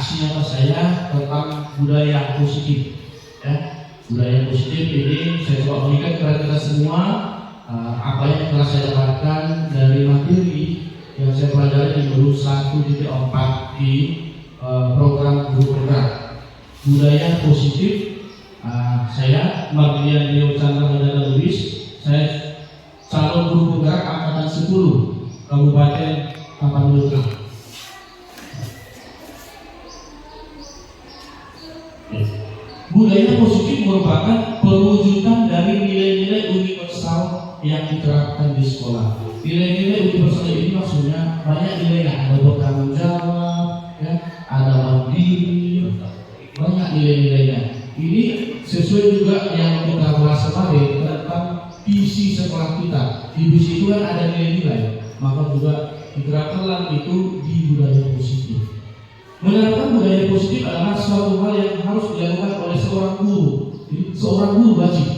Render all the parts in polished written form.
aksi nama saya tentang budaya positif. Ya, budaya positif ini saya coba berikan kepada kita semua apa yang telah saya dapatkan dari materi yang saya pelajari di modul 1.4 di program guru penggerak budaya positif. Saya Mardian Leo Chandra Medana Lubis, saya calon guru penggerak angkatan 10 Kabupaten Tapanuli. Budaya positif merupakan perwujudan dari nilai-nilai universal yang diterapkan di sekolah. Nilai-nilai universal ini maksudnya banyak nilai, ada bertanggung jawab, ya, ada mandiri, banyak nilai-nilainya. Ini sesuai juga yang kita bahas kemarin tentang visi sekolah kita. Di visi itu kan ada nilai-nilai, maka juga diterapkanlah itu di budaya positif. Menerapkan budaya positif adalah suatu hal yang harus dilakukan oleh seorang guru. Jadi seorang guru wajib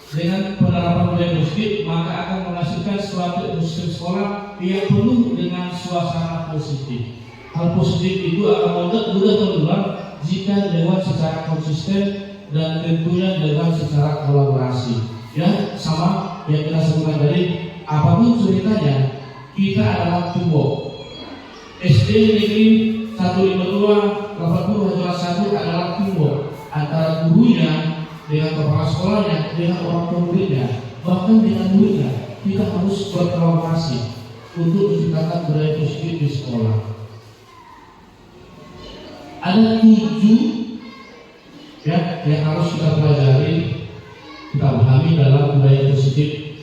dengan penerapan budaya positif maka akan menghasilkan suatu ekosistem sekolah yang penuh dengan suasana positif. Hal positif itu akan mudah tertular jika lewat secara konsisten dan tentunya dengan secara kolaborasi. Ya, sama yang kita sebutkan tadi, apapun ceritanya, kita adalah teamwork. SD negeri 152 1 adalah teamwork antara gurunya dengan kepala sekolahnya dengan orang tua muridnya, bahkan dengan muridnya. Kita harus berkolaborasi untuk menciptakan budaya positif di sekolah. Ada 7 ya yang harus kita pelajari, kita pahami dalam budaya positif.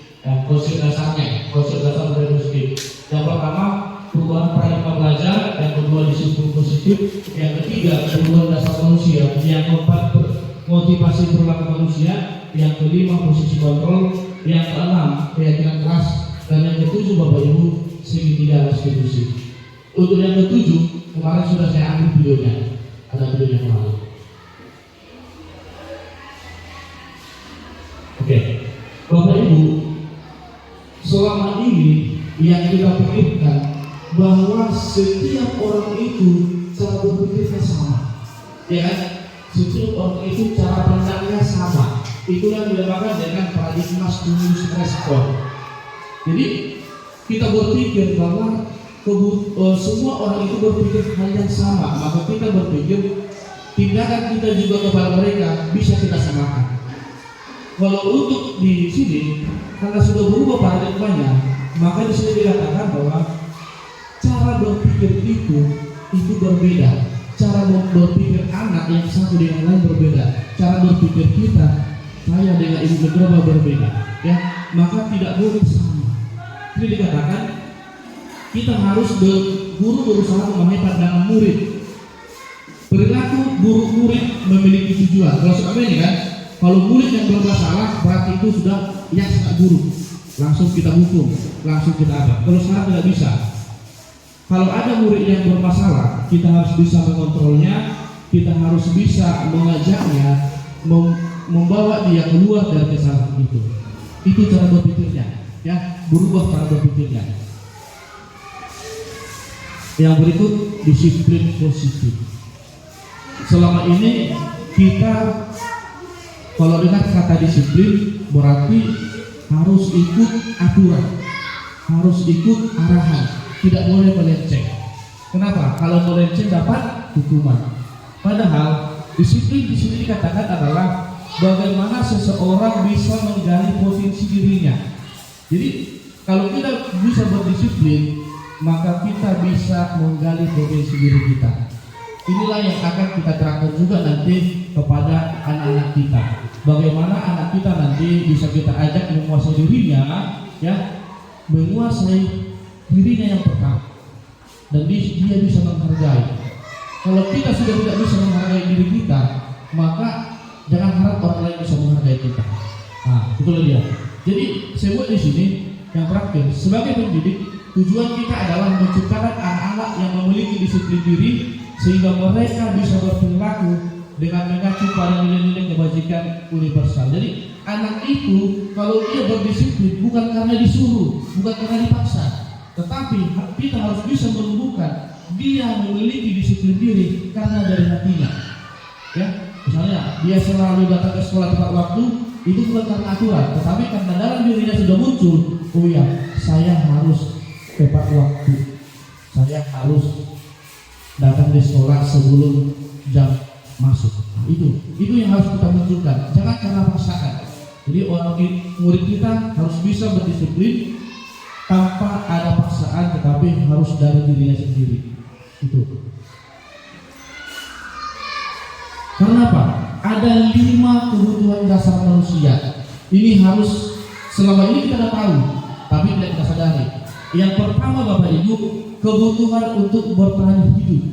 Konsep dasar budaya positif. Yang pertama, perubahan paradigma belajar. Yang kedua, disiplin positif. Yang ketiga, perubahan dasar manusia. Yang keempat, motivasi perilaku manusia. Yang kelima, posisi kontrol. Yang keenam, keyakinan keras. Dan yang ketujuh, Bapak Ibu, segitiga restitusi. Untuk yang ketujuh, kemarin sudah saya ambil videonya. Ada video yang lalu. Oke, Bapak Ibu, selama ini yang kita pikirkan bahwa setiap orang itu cara berpikirnya sama, ya kan? Setiap orang itu cara pandangnya sama. Itu yang dinamakan dengan paradigma stimulus respon. Jadi kita berpikir bahwa semua orang itu berpikir hal yang sama, maka kita berpikir tindakan kita juga kepada mereka bisa kita samakan. Kalau untuk di sini karena sudah berubah paradigmanya, maka di sini dikatakan bahwa cara berpikir itu berbeda. Cara berpikir anak yang satu dengan lain berbeda. Cara berpikir kita, saya dengan ibu kedua berbeda. Ya, maka tidak boleh sama. Jadi dikatakan kita harus guru berusaha memahami pandangan murid. Perilaku guru murid memiliki tujuan. Kalau sekarang ini kan, kalau murid yang bermasalah berarti itu sudah yang sangat buruk. Langsung kita hukum, langsung kita ada. Kalau sekarang tidak bisa. Kalau ada murid yang bermasalah, kita harus bisa mengontrolnya, kita harus bisa mengajaknya, membawa dia keluar dari kesalahan itu. Itu cara berpikirnya, ya, berubah cara berpikirnya. Yang berikut, disiplin positif. Selama ini kita kalau dengar kata disiplin berarti harus ikut aturan, harus ikut arahan, tidak boleh melenceng. Kenapa? Kalau melenceng dapat hukuman. Padahal disiplin di sini dikatakan adalah bagaimana seseorang bisa menggali potensi dirinya. Jadi kalau kita bisa berdisiplin, maka kita bisa menggali potensi diri kita. Inilah yang akan kita terangkan juga nanti kepada anak-anak kita. Bagaimana anak kita nanti bisa kita ajak menguasai dirinya, ya, menguasai dirinya yang pertama, dan dia bisa menghargai. Kalau kita sudah tidak bisa menghargai diri kita, maka jangan harap orang lain bisa menghargai kita. Nah, itulah dia. Jadi saya buat di sini yang praktis. Sebagai pendidik, tujuan kita adalah menciptakan anak-anak yang memiliki disiplin diri sehingga mereka bisa berperilaku dengan mengacu pada nilai-nilai kebajikan universal. Jadi anak itu kalau dia berdisiplin bukan karena disuruh, bukan karena dipaksa, tetapi kita harus bisa menumbuhkan dia memiliki disiplin diri karena dari hatinya. Ya, misalnya dia selalu datang ke sekolah tepat waktu, itu bukan karena aturan, tetapi karena dalam dirinya sudah muncul, oh ya, saya harus tepat waktu, saya harus datang di sekolah sebelum jam masuk. Itu yang harus kita munculkan, jangan karena paksaan. Jadi murid kita harus bisa berdisiplin tanpa ada paksaan, tetapi harus dari dirinya sendiri. Itu. Karena apa? Ada 5 kebutuhan dasar manusia. Ini harus selama ini kita tahu, tapi tidak kita sadari. Yang pertama Bapak Ibu, kebutuhan untuk bertahan hidup.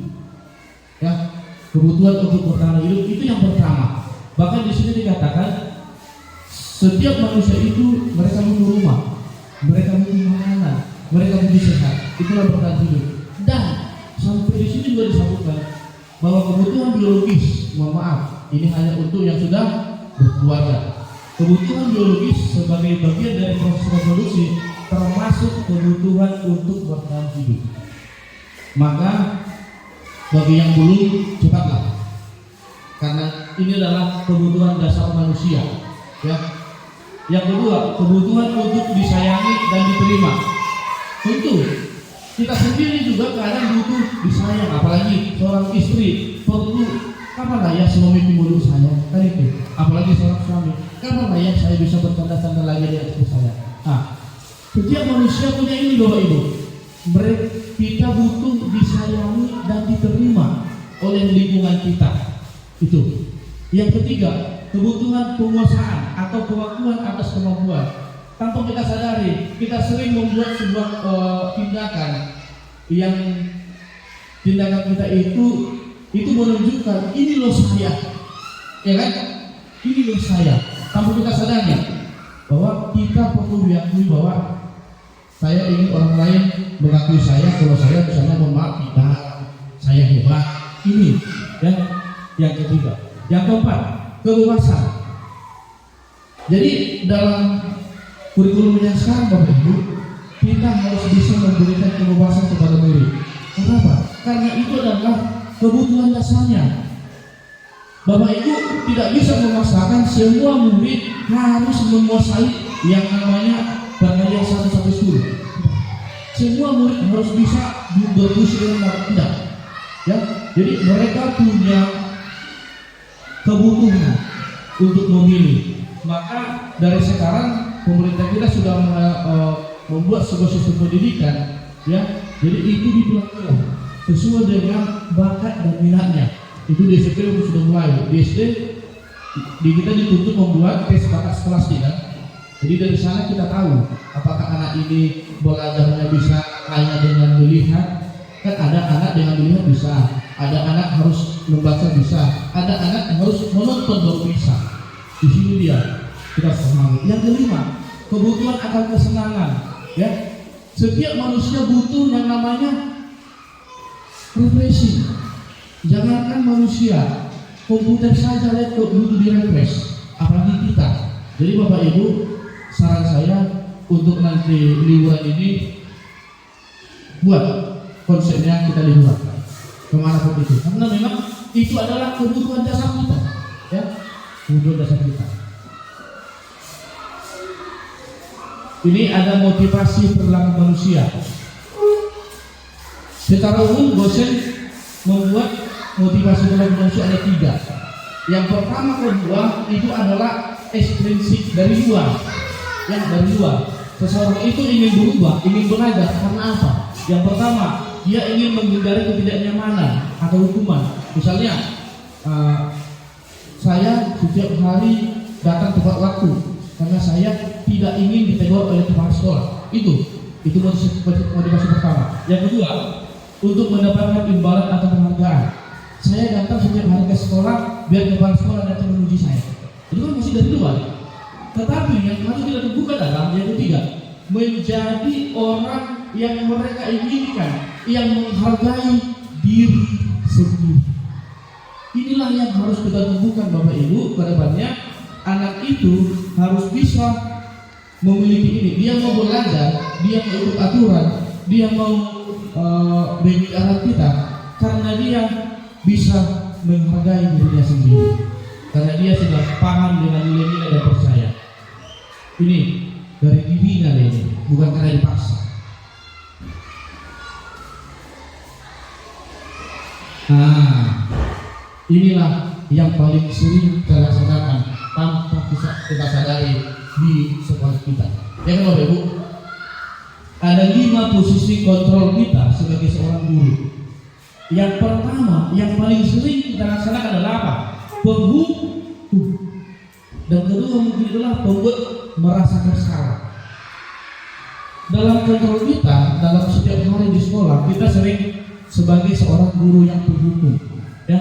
Ya, kebutuhan untuk bertahan hidup itu yang pertama. Bahkan di sini dikatakan setiap manusia itu mereka butuh rumah, mereka butuh makanan, mereka butuh sehat. Itulah bertahan hidup. Dan sampai di sini juga disebutkan bahwa kebutuhan biologis, mohon maaf, ini hanya untuk yang sudah berkeluarga. Kebutuhan biologis sebagai bagian dari proses reproduksi termasuk kebutuhan untuk bertahan hidup. Maka bagi yang belum, cepatlah, karena ini adalah kebutuhan dasar manusia. Ya. Yang kedua, kebutuhan untuk disayangi dan diterima. Tentu kita sendiri juga kadang butuh disayang, apalagi seorang istri perlu, kapan ya suami melulu saya, kan itu. Apalagi seorang suami, kapan ya saya bisa bertanda-tanda lagi dengan istri saya. Nah, setiap manusia punya ini Bapak Ibu. Kita butuh disayangi dan diterima oleh lingkungan kita. Itu. Yang ketiga, kebutuhan penguasaan atau pengakuan atas kemampuan. Tanpa kita sadari, kita sering membuat sebuah tindakan yang tindakan kita itu menunjukkan ini loh saya, ya kan? Ini loh saya. Tanpa kita sadari bahwa kita perlu diakui bahwa saya ingin orang lain mengakui saya kalau saya misalnya mohon tidak, saya hebat. Ini ya. Yang ketiga. Yang keempat, kebebasan. Jadi dalam kurikulum yang sekarang Bapak Ibu, kita harus bisa memberikan kebebasan kepada murid. Kenapa? Karena itu adalah kebutuhan dasarnya. Bapak Ibu tidak bisa memaksakan semua murid harus menguasai yang namanya pengajian 1 sampai 10. Semua murid harus bisa berdiskusi dengan tidak. Ya, jadi mereka punya kebutuhan untuk memilih. Maka dari sekarang pemerintah kita sudah membuat sebuah sistem pendidikan, ya. Jadi itu dipelan-pelan sesuai dengan bakat dan minatnya. Itu di SMP sudah mulai. Di SD kita dituntut membuat tes bakat skolastik kan. Jadi dari sana kita tahu apakah anak ini belajarnya bisa hanya dengan melihat. Kan ada anak dengan melihat bisa, ada anak harus membaca bisa, ada anak harus menonton baru bisa. Di sini dia kita pahami. Yang kelima, kebutuhan akan kesenangan. Ya, setiap manusia butuh yang namanya refreshing. Jangankan manusia, komputer saja laptop butuh direfresh, apalagi kita. Jadi Bapak Ibu, saran saya untuk nanti liburan ini buat konsepnya kita liburan kemana pun itu, karena memang itu adalah kebutuhan dasar kita, ya, kebutuhan dasar kita. Ini ada motivasi perilaku manusia. Secara umum dosen membuat motivasi perilaku manusia ada 3. Yang pertama, kedua itu adalah ekstrinsik dari luar. Yang dari luar, seseorang itu ingin berubah, ingin belajar karena apa? Yang pertama, dia ingin menghindari ketidaknyamanan atau hukuman. Misalnya, saya setiap hari datang tepat waktu karena saya tidak ingin ditegur oleh kepala sekolah. Itu motivasi pertama. Yang kedua, untuk mendapatkan imbalan atau penghargaan. Saya datang setiap hari ke sekolah biar kepala sekolah datang memuji saya. Itu kan masih dari luar. Tetapi yang harus kita temukan adalah yang ketiga, menjadi orang yang mereka inginkan, yang menghargai diri sendiri. Inilah yang harus kita temukan Bapak Ibu ke depannya. Anak itu harus bisa memiliki ini. Dia mau belajar, dia mau ikut aturan, dia mau bagi anak kita karena dia bisa menghargai dirinya sendiri, karena dia sudah paham dengan nilai-nilai dan percaya. Ini dari dibina ini, bukan karena dipaksa. Nah, inilah yang paling sering kita laksanakan tanpa kita sadari di sekolah kita. Ya kan Bapak Ibu? Ada 5 posisi kontrol kita sebagai seorang guru. Yang pertama, yang paling sering kita laksanakan adalah apa? Penghukum. Dan kedua mungkin itulah membuat merasa bersalah. Dalam kontrol kita, dalam setiap hari di sekolah, kita sering sebagai seorang guru yang penghukum. Ya,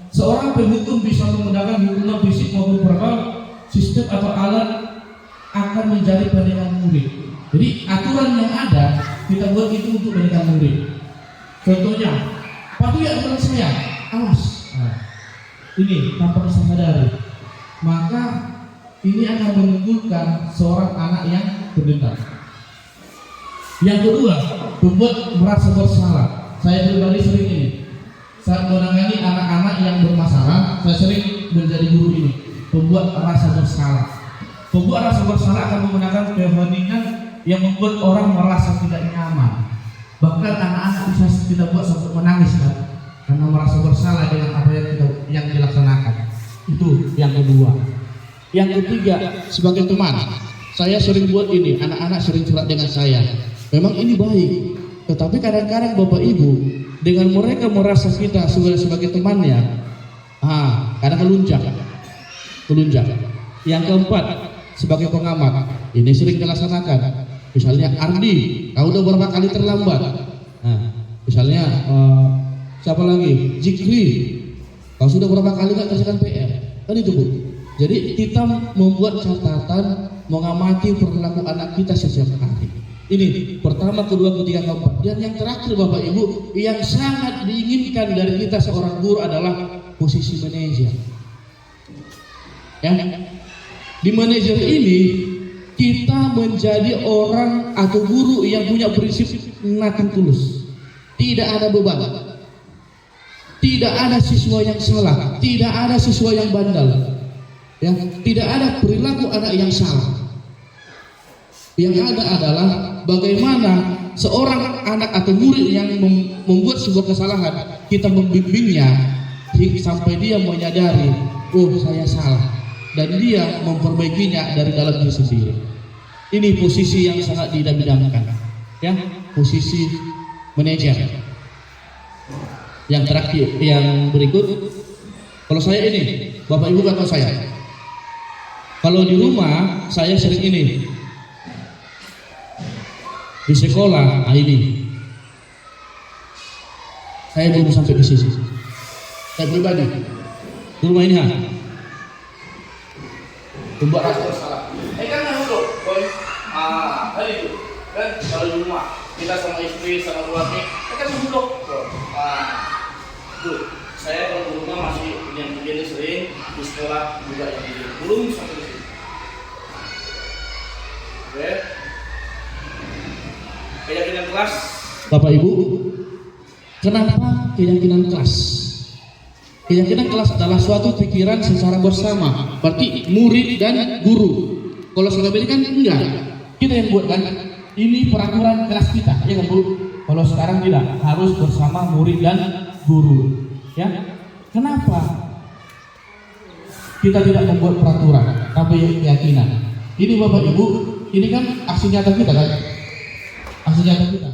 seorang penghukum bisa menggunakan hukuman fisik maupun verbal, sistem atau alat akan menjadi pendidikan murid. Jadi aturan yang ada kita buat itu untuk pendidikan murid. Contohnya, patuhi aturan saya, awas. Nah, ini tanpa kita sadari, maka ini akan menimbulkan seorang anak yang pendendam. Yang kedua, membuat merasa bersalah. Saya pribadi sering ini, saat menangani anak-anak yang bermasalah, saya sering menjadi guru ini, membuat rasa bersalah. Membuat rasa bersalah akan menggunakan keheningan yang membuat orang merasa tidak nyaman. Bahkan anak-anak bisa kita buat sampai menangis kan, karena merasa bersalah dengan apa yang dilaksanakan. Itu yang kedua. Yang ketiga, sebagai teman, saya sering buat ini, anak-anak sering curhat dengan saya. Memang ini baik, tetapi kadang-kadang Bapak Ibu dengan mereka merasa kita sebagai temannya, kadang melunjak. Yang keempat, sebagai pengamat, ini sering dilaksanakan. Misalnya Ardi, kau udah berapa kali terlambat. Misalnya siapa lagi? Jikri, kau sudah berapa kali nggak kerjakan PR? Kan itu Bu. Jadi kita membuat catatan, mengamati perilaku anak kita setiap hari. Ini pertama, kedua, ketiga, keempat. Dan yang terakhir Bapak Ibu, yang sangat diinginkan dari kita seorang guru adalah posisi manajer. Ya, di manajer ini kita menjadi orang atau guru yang punya prinsip nothing tulus. Tidak ada beban. Tidak ada siswa yang salah, tidak ada siswa yang bandel. Ya, tidak ada perilaku anak yang salah. Yang ada adalah bagaimana seorang anak atau murid yang membuat sebuah kesalahan, kita membimbingnya sampai dia menyadari, oh saya salah, dan dia memperbaikinya dari dalam diri sendiri. Ini posisi yang sangat didam-damkan, ya, posisi manajer. Yang terakhir, yang berikut, kalau saya ini, Bapak Ibu kan tahu saya. Kalau di rumah saya sering ini, di sekolah ini, saya belum sampai ke sisi. Saya pribadi, di rumah ini membuat rasa bersalah. Kan dulu, tadi itu kan kalau di rumah kita sama istri sama keluarga, kan dulu. Tuh, saya kalau di rumah masih yang begini sering, di sekolah juga yang begini, belum sampai ke sini. Oke. Keyakinan kelas, Bapak Ibu, kenapa keyakinan kelas? Keyakinan kelas adalah suatu pikiran secara bersama, berarti murid dan guru. Kalau selama ini kan enggak, kita yang buat kan, ini peraturan kelas kita, ya kan Bu? Kalau sekarang tidak, harus bersama murid dan guru. Ya, kenapa kita tidak membuat peraturan, tapi keyakinan? Ini Bapak Ibu, ini kan aksi nyata kita kan? Aksi nyata kita.